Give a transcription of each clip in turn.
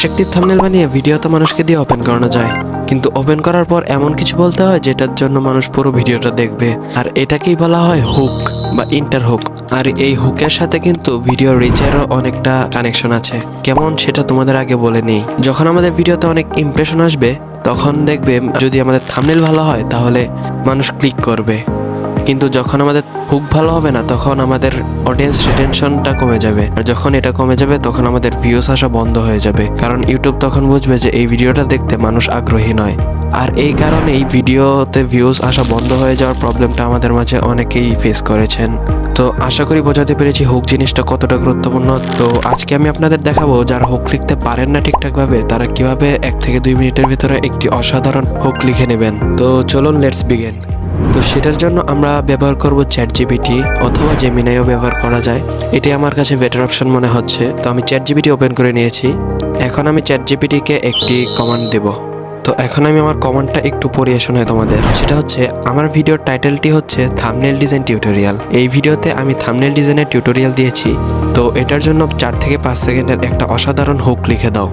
Attractive thumbnail বানিয়ে video তো মানুষকে দিয়ে ওপেন করানো যায়, কিন্তু ওপেন করার পর এমন কিছু বলতে হয় যেটার জন্য মানুষ পুরো ভিডিওটা দেখবে, আর এটাকেই বলা হয় হুক বা ইন্টার হুক। আর এই হুকের সাথে কিন্তু ভিডিও রিচেরও অনেকটা কানেকশন আছে। কেমন সেটা তোমাদের আগে বলে নেই। যখন আমাদের ভিডিওতে অনেক ইমপ্রেশন আসবে তখন দেখবে যদি আমাদের থাম্বনেল ভালো হয় তাহলে মানুষ ক্লিক করবে, কিন্তু যখন আমাদের হুক ভালো হবে না তখন আমাদের অডিয়েন্স রিটেনশনটা কমে যাবে, আর যখন এটা কমে যাবে তখন আমাদের ভিউস আসা বন্ধ হয়ে যাবে, কারণ ইউটিউব তখন বুঝবে যে এই ভিডিওটা দেখতে মানুষ আগ্রহী নয়। আর এই কারণে এই ভিডিওতে ভিউজ আসা বন্ধ হয়ে যাওয়ার প্রবলেমটা আমাদের মাঝে অনেকেই ফেস করেছেন। তো আশা করি বোঝাতে পেরেছি হুক জিনিসটা কতটা গুরুত্বপূর্ণ। তো আজকে আমি আপনাদের দেখাবো যারা হুক লিখতে পারেন না ঠিকঠাকভাবে তারা কিভাবে 1 থেকে 2 মিনিটের ভিতরে একটি অসাধারণ হুক লিখে নেবেন। তো চলুন লেটস বিগিন। তো সেটার জন্য আমরা ব্যবহার করব ChatGPT অথবা জেমিনাইও ব্যবহার করা যায়। এটি আমার কাছে বেটার অপশন মনে হচ্ছে, তো আমি ChatGPT ওপেন করে নিয়েছি। এখন আমি ChatGPT-কে একটি কমান্ড দেব। তো এখন আমি আমার কমান্ডটা একটু পড়িয়ে শোনাই তোমাদের। সেটা হচ্ছে, আমার ভিডিওর টাইটেলটি হচ্ছে থাম্বনেল ডিজাইন টিউটোরিয়াল। এই ভিডিওতে আমি থাম্বনেল ডিজাইনের টিউটোরিয়াল দিয়েছি, তো এটার জন্য 4 থেকে 5 সেকেন্ডের একটা অসাধারণ হুক লিখে দাও।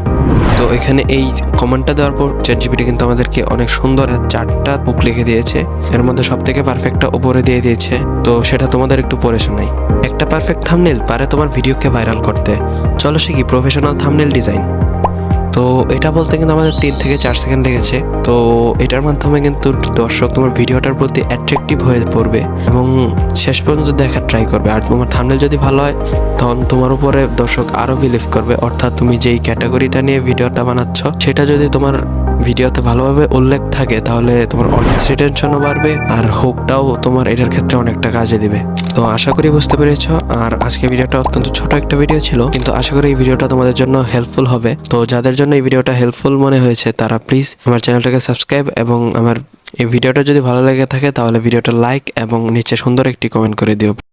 তো এখানে এই কমান্ডটা দেওয়ার পর ChatGPT কিন্তু আমাদেরকে অনেক সুন্দর 4টা হুক লিখে দিয়েছে। এর মধ্যে সব থেকে পারফেক্টটা উপরে দিয়ে দিয়েছে, তো সেটা তোমাদের একটু পড়ে শোনাই। একটা পারফেক্ট থাম্বনেল পারে তোমার ভিডিওকে ভাইরাল করতে। চলো শিখি প্রফেশনাল থাম্বনেল ডিজাইন। তো এটা বলতে কিন্তু আমাদের 3 থেকে 4 সেকেন্ড লেগেছে। তো এটার মাধ্যমে কিন্তু দর্শক তোমার ভিডিওটার প্রতি অ্যাট্রাকটিভ হয়ে পড়বে এবং শেষ পর্যন্ত দেখার ট্রাই করবে। আর তোমার থাম্বনেল যদি ভালো হয় তখন তোমার উপরে দর্শক আরও বিলিভ করবে, অর্থাৎ তুমি যেই ক্যাটাগরিটা নিয়ে ভিডিওটা বানাচ্ছ সেটা যদি তোমার ভিডিওতে ভালোভাবে উল্লেখ থাকে তাহলে তোমার অডিয়েন্স রিটেনশনও বাড়বে, আর হুকটাও তোমার এটার ক্ষেত্রে অনেকটা কাজে দিবে। তো আশা করি বুঝতে পেরেছ। আর আজকে ভিডিওটা অত্যন্ত ছোট একটা ভিডিও ছিল, কিন্তু আশা করি এই ভিডিওটা তোমাদের জন্য হেল্পফুল হবে। তো যাদের জন্য এই ভিডিওটা হেল্পফুল মনে হয়েছে তারা প্লিজ আমার চ্যানেলটাকে সাবস্ক্রাইব, এবং আমার এই ভিডিওটা যদি ভালো লেগে থাকে তাহলে ভিডিওটা লাইক এবং নিচে সুন্দর একটি কমেন্ট করে দিও।